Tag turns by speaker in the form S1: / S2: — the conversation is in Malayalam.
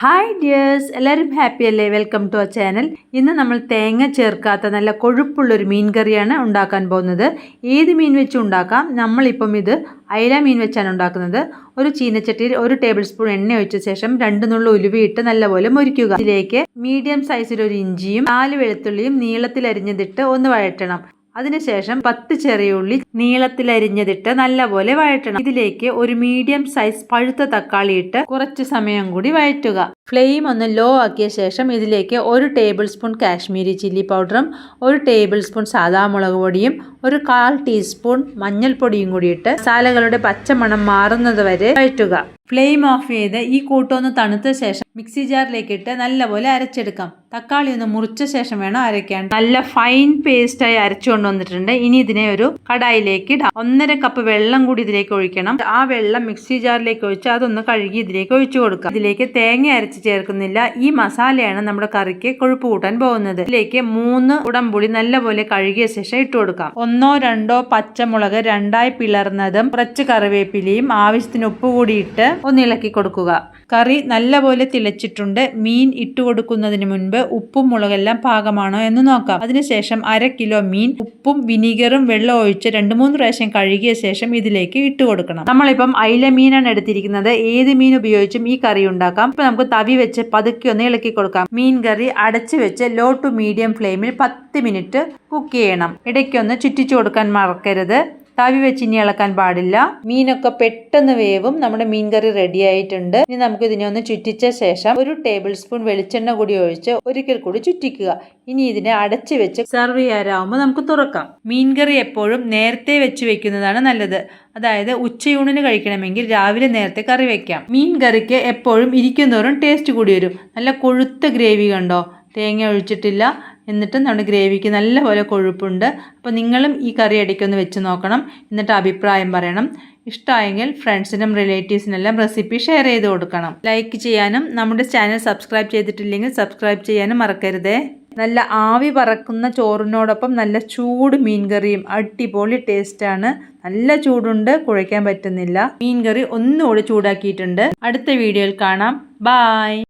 S1: ഹായ് ഡിയേഴ്സ്, എല്ലാവരും ഹാപ്പി അല്ലേ? Welcome to our channel. ഇന്ന് നമ്മൾ തേങ്ങ ചേർക്കാത്ത നല്ല കൊഴുപ്പുള്ളൊരു മീൻ കറിയാണ് ഉണ്ടാക്കാൻ പോകുന്നത്. ഏത് മീൻ വെച്ചും ഉണ്ടാക്കാം. നമ്മളിപ്പം ഇത് അയല മീൻ വെച്ചാണ് ഉണ്ടാക്കുന്നത്. ഒരു ചീനച്ചട്ടിയിൽ 1 ടേബിൾ സ്പൂൺ എണ്ണ ഒഴിച്ച ശേഷം 2 നുള്ളു ഉലുവയിട്ട് നല്ലപോലെ മുരിക്കുക. ഇതിലേക്ക് മീഡിയം സൈസിൽ ഒരു ഇഞ്ചിയും 4 വെളുത്തുള്ളിയും നീളത്തിൽ അരിഞ്ഞതിട്ട് ഒന്ന് വഴറ്റണം. അതിനുശേഷം 10 ചെറിയ ഉള്ളി നീളത്തിൽ അരിഞ്ഞതിട്ട് നല്ലപോലെ വഴറ്റണം. ഇതിലേക്ക് ഒരു മീഡിയം സൈസ് പഴുത്ത തക്കാളി ഇട്ട് കുറച്ച് സമയം കൂടി വഴറ്റുക. ഫ്ലെയിം ഒന്ന് ലോ ആക്കിയ ശേഷം ഇതിലേക്ക് 1 ടേബിൾ സ്പൂൺ കാശ്മീരി ചില്ലി പൗഡറും 1 ടേബിൾ സ്പൂൺ സാദാ മുളക് പൊടിയും 1/4 ടീസ്പൂൺ മഞ്ഞൾപ്പൊടിയും കൂടി ഇട്ട് മസാലകളുടെ പച്ചമണം മാറുന്നത് വരെ വഴറ്റുക. ഫ്ലെയിം ഓഫ് ചെയ്ത് ഈ കൂട്ടൊന്ന് തണുത്ത ശേഷം മിക്സി ജാറിലേക്ക് ഇട്ട് നല്ലപോലെ അരച്ചെടുക്കാം. തക്കാളി ഒന്ന് മുറിച്ച ശേഷം വേണം അരയ്ക്കാൻ. നല്ല ഫൈൻ പേസ്റ്റായി അരച്ചുകൊണ്ട് വന്നിട്ടുണ്ട്. ഇനി ഇതിനെ ഒരു കടായിലേക്ക് ഇടാം. 1.5 കപ്പ് വെള്ളം കൂടി ഇതിലേക്ക് ഒഴിക്കണം. ആ വെള്ളം മിക്സി ജാറിലേക്ക് ഒഴിച്ച് അതൊന്ന് കഴുകി ഇതിലേക്ക് ഒഴിച്ചു കൊടുക്കാം. ഇതിലേക്ക് തേങ്ങ അരച്ച് ചേർക്കുന്നില്ല. ഈ മസാലയാണ് നമ്മുടെ കറിക്ക് കൊഴുപ്പ് കൂട്ടാൻ പോകുന്നത്. ഇതിലേക്ക് 3 കുടംപുളി നല്ലപോലെ കഴുകിയ ശേഷം ഇട്ട് കൊടുക്കാം. 1-2 പച്ചമുളക് 2ആയി പിളർന്നതും കുറച്ച് കറിവേപ്പിലയും ആവശ്യത്തിന് ഉപ്പ് കൂടി ഇട്ട് ഒന്ന് ഇളക്കി കൊടുക്കുക. കറി നല്ലപോലെ തിളച്ചിട്ടുണ്ട്. മീൻ ഇട്ട് കൊടുക്കുന്നതിന് മുൻപ് ഉപ്പും മുളകെല്ലാം പാകമാണോ എന്ന് നോക്കാം. അതിനുശേഷം 1/2 കിലോ മീൻ ഉപ്പും വിനീഗറും വെള്ളം ഒഴിച്ച് 2-3 പ്രാവശ്യം കഴുകിയ ശേഷം ഇതിലേക്ക് ഇട്ട് കൊടുക്കണം. നമ്മളിപ്പം അയില മീനാണ് എടുത്തിരിക്കുന്നത്. ഏത് മീൻ ഉപയോഗിച്ചും ഈ കറി ഉണ്ടാക്കാം. ഇപ്പൊ നമുക്ക് തവി വെച്ച് പതുക്കെ ഒന്ന് ഇളക്കി കൊടുക്കാം. മീൻ കറി അടച്ചു വെച്ച് ലോ ടു മീഡിയം ഫ്ലെയിമിൽ 10 മിനിറ്റ് കുക്ക് ചെയ്യണം. ഇടയ്ക്കൊന്ന് ചുറ്റിച്ചു കൊടുക്കാൻ മറക്കരുത്. തവി വെച്ച് ഇനി ഇളക്കാൻ പാടില്ല. മീനൊക്കെ പെട്ടെന്ന് വേവും. നമ്മുടെ മീൻ കറി റെഡി ആയിട്ടുണ്ട്. ഇനി നമുക്ക് ഇതിനെ ഒന്ന് ചുറ്റിച്ച ശേഷം 1 ടേബിൾ സ്പൂൺ വെളിച്ചെണ്ണ കൂടി ഒഴിച്ച് ഒരിക്കൽ കൂടി ചുറ്റിക്കുക. ഇനി ഇതിനെ അടച്ചു വെച്ച് സെർവ് ചെയ്യാറാവുമ്പോൾ നമുക്ക് തുറക്കാം. മീൻ കറി എപ്പോഴും നേരത്തെ വെച്ച് വെക്കുന്നതാണ് നല്ലത്. അതായത് ഉച്ചയൂണിന് കഴിക്കണമെങ്കിൽ രാവിലെ നേരത്തെ കറി വെക്കാം. മീൻ കറിക്ക് എപ്പോഴും ഇരിക്കുന്നതോറും ടേസ്റ്റ് കൂടി വരും. നല്ല കൊഴുത്ത ഗ്രേവി കണ്ടോ? തേങ്ങ ഒഴിച്ചിട്ടില്ല. എന്നിട്ടും നമ്മുടെ ഗ്രേവിക്ക് നല്ലപോലെ കൊഴുപ്പുണ്ട്. അപ്പോൾ നിങ്ങളും ഈ കറി ഇടയ്ക്കൊന്ന് വെച്ച് നോക്കണം. എന്നിട്ട് അഭിപ്രായം പറയണം. ഇഷ്ടമായെങ്കിൽ ഫ്രണ്ട്സിനും റിലേറ്റീവ്സിനെല്ലാം റെസിപ്പി ഷെയർ ചെയ്ത് കൊടുക്കണം. ലൈക്ക് ചെയ്യാനും നമ്മുടെ ചാനൽ സബ്സ്ക്രൈബ് ചെയ്തിട്ടില്ലെങ്കിൽ സബ്സ്ക്രൈബ് ചെയ്യാനും മറക്കരുതേ. നല്ല ആവി പറക്കുന്ന ചോറിനോടൊപ്പം നല്ല ചൂട് മീൻ കറിയും അടിപൊളി ടേസ്റ്റാണ്. നല്ല ചൂടുണ്ട്, കുഴയ്ക്കാൻ പറ്റുന്നില്ല. മീൻ കറി ഒന്നുകൂടി ചൂടാക്കിയിട്ടുണ്ട്. അടുത്ത വീഡിയോയിൽ കാണാം. ബായ്.